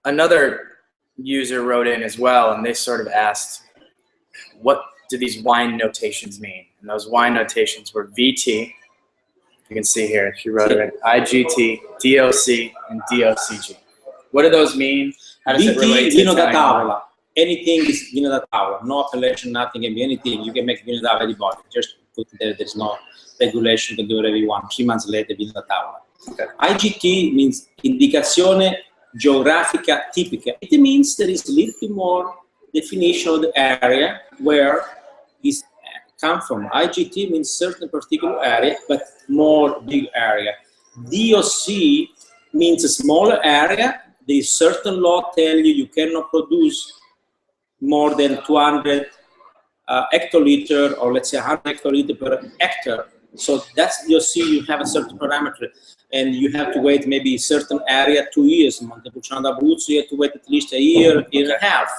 another user wrote in as well, and they sort of asked, what do these wine notations mean? And those wine notations were VT. You can see here, she wrote it, IGT, DOC, and DOCG. What do those mean? How does it relate to vino da tavola. Anything is vino da tavola. No appellation, nothing can be anything. You can make vino da anybody. Just put there. There's no regulation. You can do whatever you want. 3 months later, vino da tavola. Okay. IGT means indicazione geografica tipica. It means there is a little bit more definition of the area where it's come from. IGT means certain particular area, but more big area. DOC means a smaller area. The certain law tell you cannot produce more than 200 hectoliter, or let's say 100 hectoliter per hectare. So that's DOC. You have a certain parameter, and you have to wait maybe a certain area 2 years. Montepulciano d'Abruzzo, you have to wait at least a year and a half.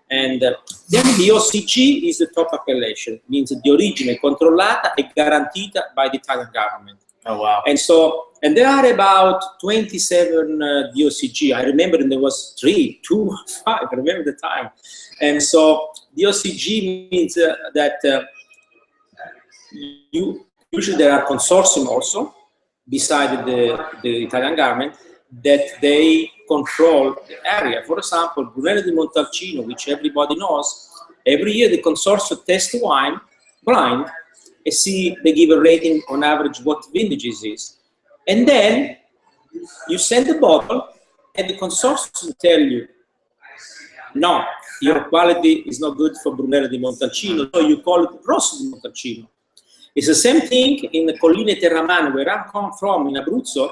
And then the DOCG is the top appellation, means the origine controllata e garantita by the Italian government. Oh, wow. And so, and there are about 27 DOCG. I remember there was 3, 2, 5, I remember the time. And so DOCG means that usually there are consortium also, beside the Italian government, that they control the area. For example, Brunello di Montalcino, which everybody knows, every year the consortium test wine blind and see, they give a rating on average what vintages is. And then You send the bottle, and the consortium tell you, no, your quality is not good for Brunello di Montalcino, so you call it Rosso di Montalcino. It's the same thing in the Colline Terramane, where I come from, in Abruzzo,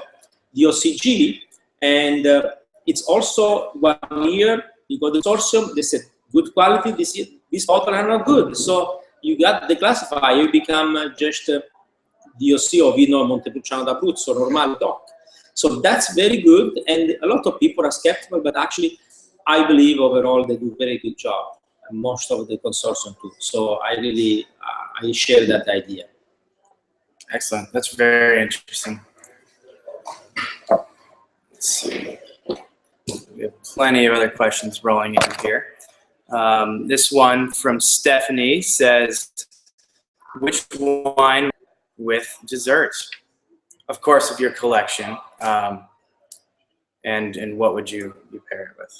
the OCG, and it's also 1 year, you got the consortium, they said, good quality, this bottle are not good. So you got the classifier, you become just DOC o Vino Montepulciano d'Abruzzo, normale DOC. So that's very good, and a lot of people are skeptical, but actually, I believe overall they do a very good job, and most of the consortium too. So I really, I share that idea. Excellent. That's very interesting. Let's see. We have plenty of other questions rolling in here. This one from Stephanie says, which wine with desserts? Of course, of your collection. And what would you pair it with?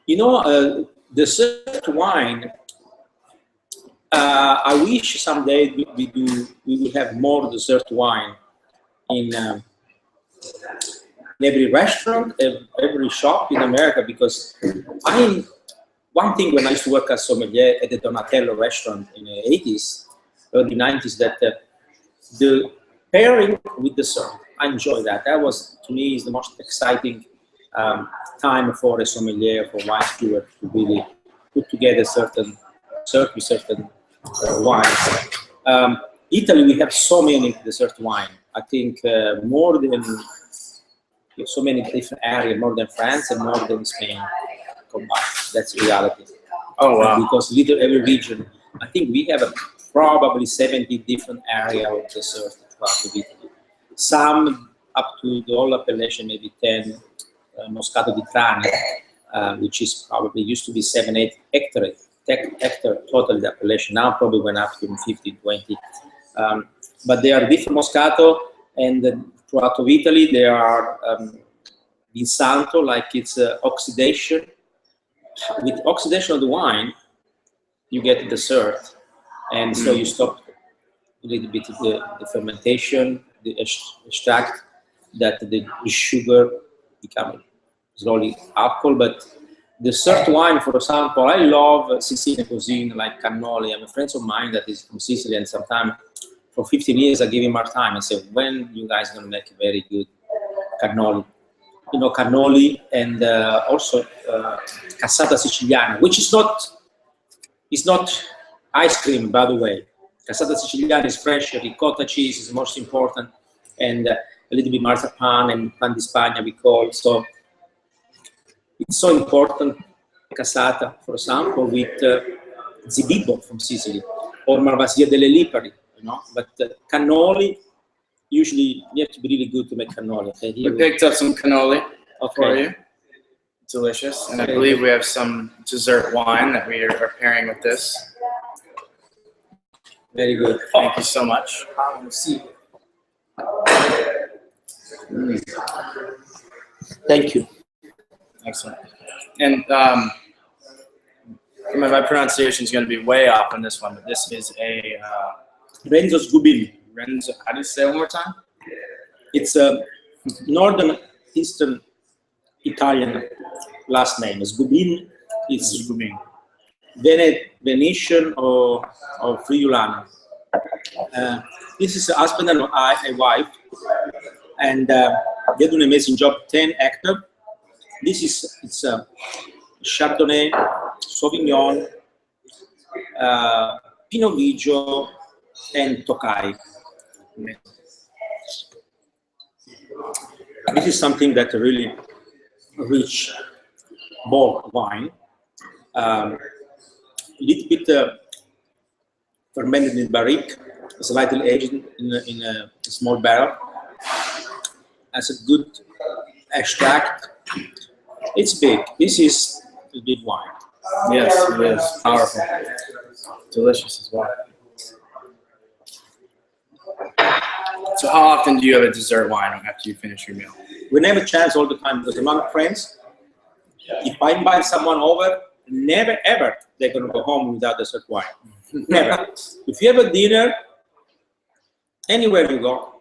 You know, dessert wine, I wish someday we will have more dessert wine in every restaurant, every shop in America, because one thing when I used to work as sommelier at the Donatello restaurant in the 80s, early 90s, that the pairing with dessert, I enjoy that. That was, to me, is the most exciting time for a sommelier, for wine steward, to really put together certain wines. Italy, we have so many dessert wine. I think more than so many different areas, more than France and more than Spain combined. That's reality. Oh wow! Because every region, I think we have probably 70 different areas of dessert throughout Italy. Some up to the whole appellation, maybe 10. Moscato di Trani, which is probably used to be 7-8 hectare total the appellation. Now probably went up to 15, 20. But they are different Moscato, and throughout of Italy there are Vinsanto, like it's oxidation. With oxidation of the wine, you get dessert, and so you stop a little bit of the fermentation, the extract, that the sugar become slowly alcohol. But dessert wine, for example, I love Sicilian cuisine like cannoli. I'm a friend of mine that is from Sicily, and sometimes for 15 years I give him hard time. I say, when you guys gonna make a very good cannoli? You know, cannoli, and also cassata siciliana, which is not ice cream, by the way. Cassata siciliana is fresh, ricotta cheese is most important, and a little bit marzipan and pan di Spagna we call. So it's so important, cassata, for example, with Zibibbo from Sicily, or Malvasia delle Lipari, you know. But cannoli, usually you have to be really good to make cannoli. Okay, we picked up some cannoli for you. Delicious. And I believe we have some dessert wine that we are pairing with this. Very good. Thank you so much. Thank you. Excellent. And my pronunciation is going to be way off on this one, but this is a Renzo Sgubin. Renzo, how do you say it one more time? It's a northern eastern Italian last name. Sgubin is Sgubin. Venetian or Friulano. This is a husband and a wife, and they do an amazing job. 10 hectares. It's a Chardonnay, Sauvignon, Pinot Grigio, and Tokai. This is something that really rich, bold wine. A little bit fermented in barrique, slightly aged in a small barrel. Has a good extract. It's big. This is a big wine. Yes, it is. Powerful. Delicious as well. So how often do you have a dessert wine after you finish your meal? We never chance all the time, because among friends, if I invite someone over, never ever they're going to go home without dessert wine. Never. If you have a dinner, anywhere you go,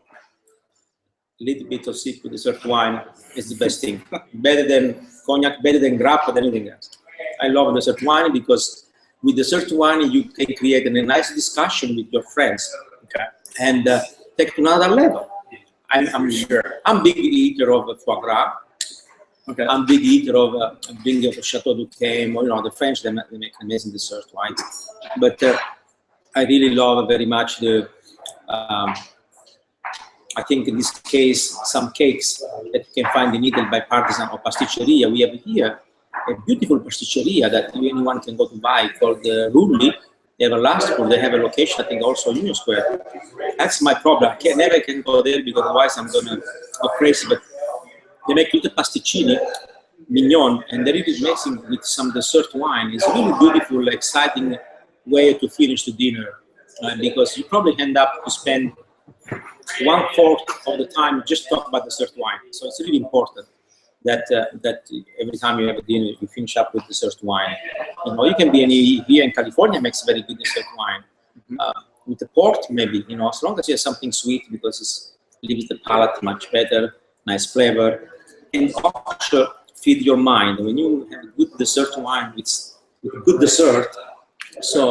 little bit of sip with dessert wine is the best thing. Better than cognac, better than grappa, than anything else. I love dessert wine because with dessert wine you can create a nice discussion with your friends, Okay. and take to another level. I'm sure. I'm big eater of foie gras. Okay. I'm big eater of being of Chateau d'Yquem, or the French. They make amazing dessert wines. But I really love very much the. I think in this case, some cakes that you can find in Italy by Partisan or Pasticceria. We have here a beautiful pasticceria that anyone can go to buy called Rulli. They have a last school. They have a location, I think, also Union Square. That's my problem. I never can go there because otherwise I'm gonna go crazy. But they make little pasticcini, mignon, and they're really mixing with some dessert wine. It's a really beautiful, exciting way to finish the dinner because you probably end up to spend 1/4 of the time just talk about dessert wine. So it's really important that every time you have a dinner, you finish up with dessert wine. You can be here in California makes very good dessert wine. With the port, maybe, as long as you have something sweet because it leaves the palate much better, nice flavor, and also feed your mind. When you have a good dessert wine with good dessert, so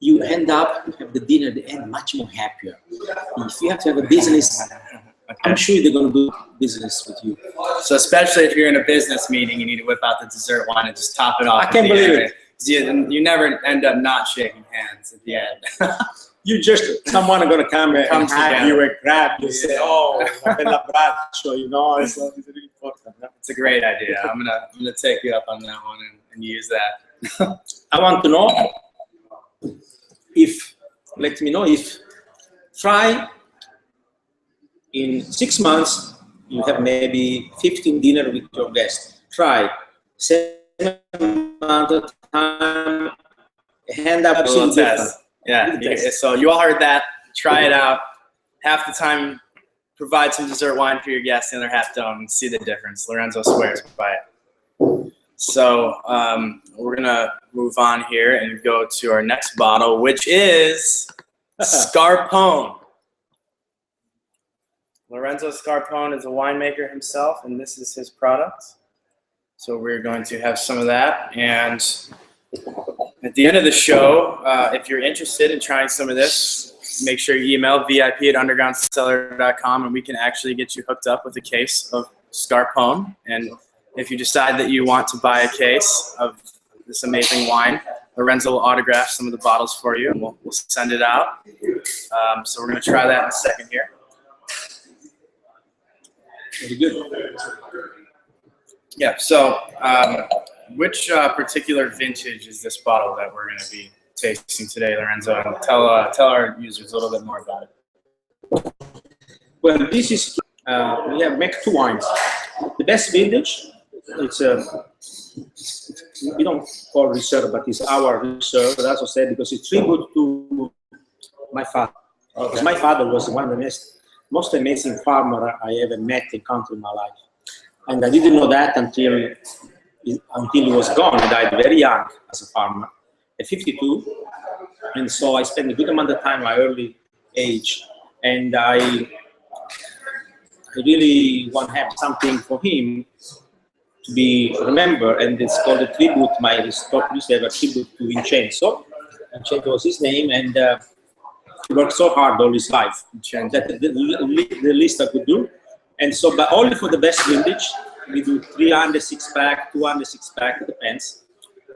you end up have the dinner at the end much more happier. If you have to have a business, I'm sure they're going to do business with you. So especially if you're in a business meeting, you need to whip out the dessert wine and just top it off. I can't believe it. You never end up not shaking hands at the end. Someone are going to come and have you and grab you and say, oh, bella braccio, it's really important. It's a great idea. I'm gonna take you up on that one and use that. I want to know let me know if try in 6 months, you have maybe 15 dinner with your guests. Try 7 months of time, hand up a test. Yeah, so you all heard that. Try it out. Half the time, provide some dessert wine for your guests, the other half don't, and see the difference. Lorenzo swears by it. So we're gonna move on here and go to our next bottle, which is Scarpone. Lorenzo Scarpone is a winemaker himself, and this is his product. So we're going to have some of that. And at the end of the show, if you're interested in trying some of this, make sure you email VIP@UndergroundCellar.com, and we can actually get you hooked up with a case of Scarpone. And if you decide that you want to buy a case of this amazing wine, Lorenzo will autograph some of the bottles for you, and we'll send it out. So we're going to try that in a second here. Very good. Yeah, so which particular vintage is this bottle that we're going to be tasting today, Lorenzo? And tell our users a little bit more about it. Well, this is, we have make 2 wines. The best vintage, we don't call reserve, but it's our reserve, as I said, because it's tribute to my father. Because my father was one of the most amazing farmer I ever met and encountered in my life. And I didn't know that until he was gone. He died very young as a farmer, at 52. And so I spent a good amount of time at my early age. And I really want to have something for him to be remembered. And it's called a tribute. My store used to have a tribute to Vincenzo. Vincenzo was his name. And he worked so hard all his life. That the least I could do. And so, but only for the best vintage, we do 300 6-pack, 200 6-pack, it depends.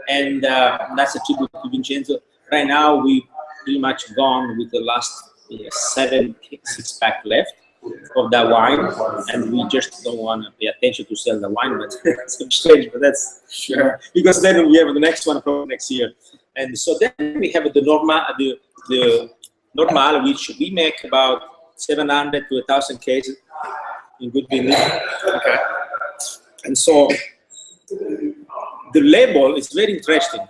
And that's a tribute to Vincenzo. Right now, we pretty much gone with the last 7 6-pack left of that wine, and we just don't want to pay attention to sell the wine, but it's strange, but that's sure. Because then we have the next one probably next year. And so then we have the normal, which we make about 700 to 1,000 cases in good vintage. Okay. And so the label is very interesting.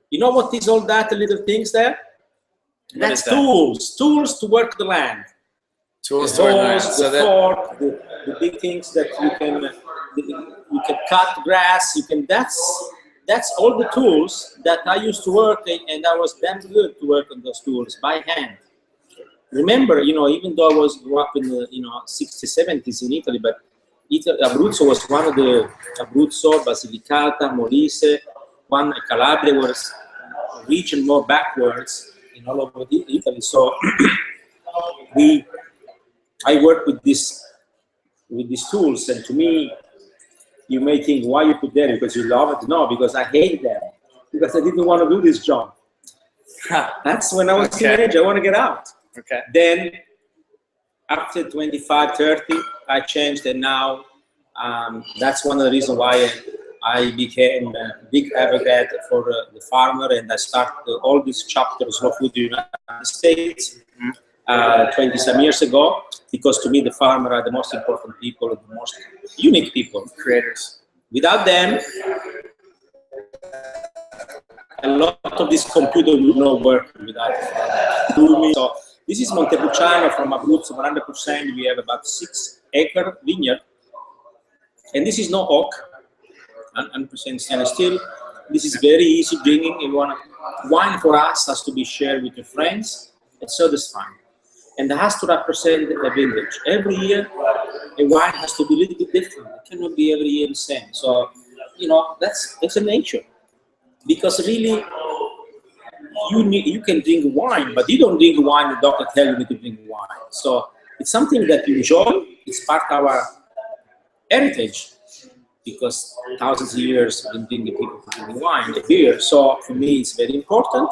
You know what is all that little things there? That's tools to work the land. Tools to work the land. So the fork, the big things that you can cut grass. That's all the tools that I used to work in, and I was damn good to work on those tools by hand. remember, even though I grew up in the 60s, 70s in Italy, but Abruzzo was one of the Abruzzo, Basilicata, Molise, one Calabria was a region more backwards in all over Italy. So I work with these tools, and to me, you may think, why you put there? Because you love it? No, because I hate them. Because I didn't want to do this job. That's when I was a teenager. I want to get out. Okay. Then after 25, 30, I changed, and now that's one of the reasons why I became a big advocate for the farmer, and I started all these chapters of food in the United States 20-some years ago, because to me the farmer are the most important people, the most unique people, creators. Without them, a lot of this computer would not work without the farmer. So this is Montepulciano from Abruzzo, 100%. We have about 6-acre vineyard. And this is no oak, 100% stainless steel. This is very easy drinking. If you want wine for us has to be shared with your friends. It's so satisfying. And it has to represent a vintage. Every year, a wine has to be a little bit different. It cannot be every year the same. So, that's a nature. Because really, you can drink wine, but you don't drink wine the doctor tells you to drink wine. So it's something that you enjoy. It's part of our heritage, because thousands of years we've been drinking people drinking wine, beer. So for me, it's very important.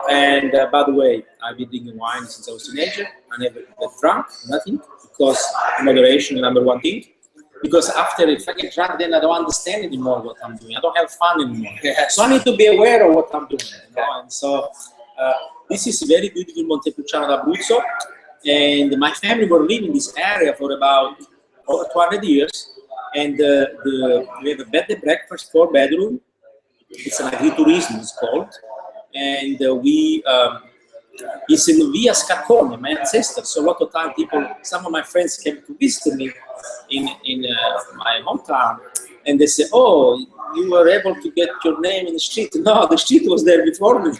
And by the way, I've been drinking wine since I was a teenager. I never get drunk, nothing, because moderation is number one thing. Because if I get drunk, then I don't understand anymore what I'm doing. I don't have fun anymore. So I need to be aware of what I'm doing. And so this is very beautiful Montepulciano d'Abruzzo. And my family were living in this area for about over 200 years. And we have a bed and breakfast, 4-bedroom. It's an agriturismo, it's called. And it's in Via Scarpone, my ancestor. So a lot of time some of my friends came to visit me in my hometown, and they say, "Oh, you were able to get your name in the street." No, the street was there before me.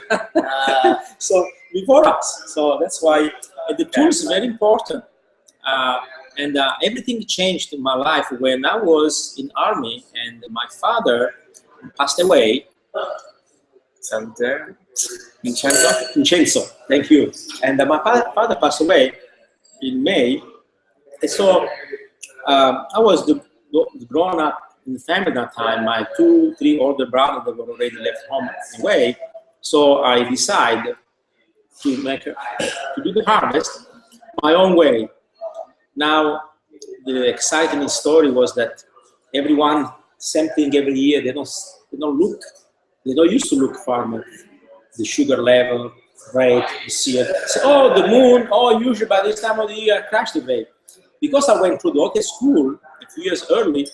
So before us. So that's why the tools are very important. And everything changed in my life when I was in army, and my father passed away. Vincenzo, thank you. And my father passed away in May. And so I was grown up in the family at that time. My 2-3 older brothers that were already left home away. So I decided to do the harvest my own way. Now, the exciting story was that everyone, same thing every year. They don't used to look farmer. The sugar level, rate, the seed. So, oh, the moon, usually by this time of the year, I crashed the vape. Because I went through the hotel school a few years early,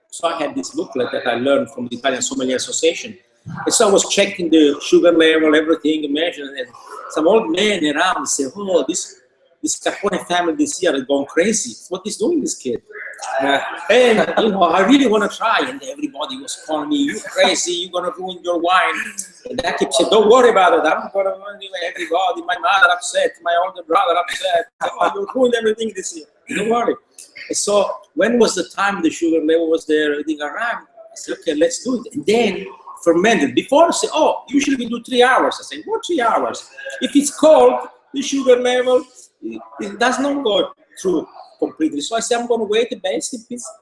so I had this booklet that I learned from the Italian Sommelier Association. And so I was checking the sugar level, everything, measuring it. Some old man around said, "Oh, this Scarpone family this year has gone crazy. What is doing this kid?" And I really want to try. And everybody was calling me, "You crazy? You're gonna ruin your wine." And I kept saying, "Don't worry about it. I'm gonna ruin everybody. My mother upset, my older brother upset. Oh, you ruined everything this year. Don't worry." And so when was the time the sugar level was there? Everything arrived. I said, "Okay, let's do it." And then fermented. Before I say, "Oh, usually we do 3 hours." I say, "What 3 hours? If it's cold, the sugar level it does not go through completely." So I said, "I'm going to wait a bit,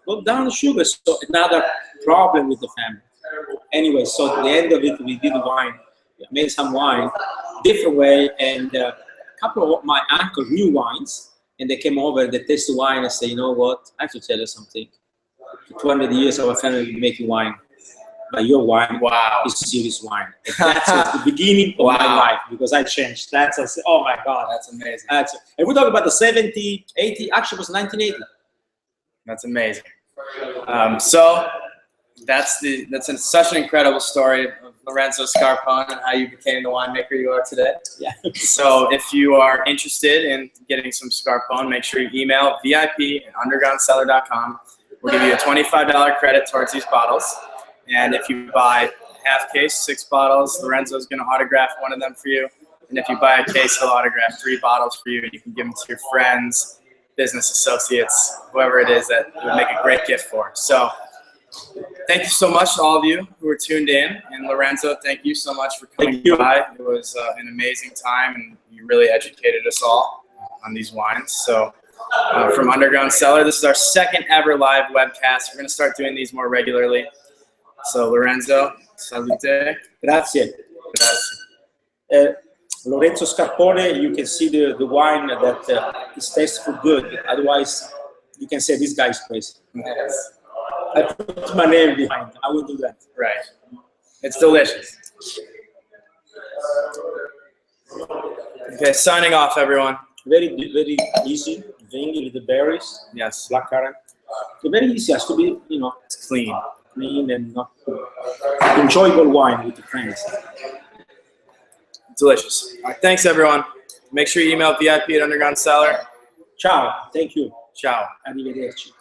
go down the sugar." So another problem with the family. Anyway, so at the end of it, we did wine. We made some wine, different way, and a couple of my uncles knew wines, and they came over, they tasted wine, and said, "You know what, I have to tell you something. For 200 years, our family has been making wine. But your wine is serious wine." And that's the beginning of my life, because I changed. I said, "Oh my God, that's amazing." And we talk about the 70, 80, actually it was 1980. That's amazing. So that's such an incredible story of Lorenzo Scarpone and how you became the winemaker you are today. Yeah. So if you are interested in getting some Scarpone, make sure you email VIP@UndergroundCellar.com. We'll give you a $25 credit towards these bottles. And if you buy half case, 6 bottles, Lorenzo's going to autograph one of them for you. And if you buy a case, he'll autograph 3 bottles for you, and you can give them to your friends, business associates, whoever it is that it would make a great gift for. So thank you so much to all of you who were tuned in. And Lorenzo, thank you so much for coming by. It was an amazing time, and you really educated us all on these wines. So from Underground Cellar, this is our 2nd ever live webcast. We're going to start doing these more regularly. So Lorenzo, salute. Grazie. Grazie. Lorenzo Scarpone, you can see the wine that is tasteful good. Otherwise, you can say this guy is crazy. Yes. I put my name behind. I will do that. Right. It's delicious. Okay, signing off, everyone. Very easy. Vingy with the berries. Yes. Blackcurrant. Very easy. Has to be, It's clean. Clean and not enjoyable wine with the friends. Delicious. All right, thanks, everyone. Make sure you email VIP at Underground Cellar. Ciao. Thank you. Ciao. Arrivederci.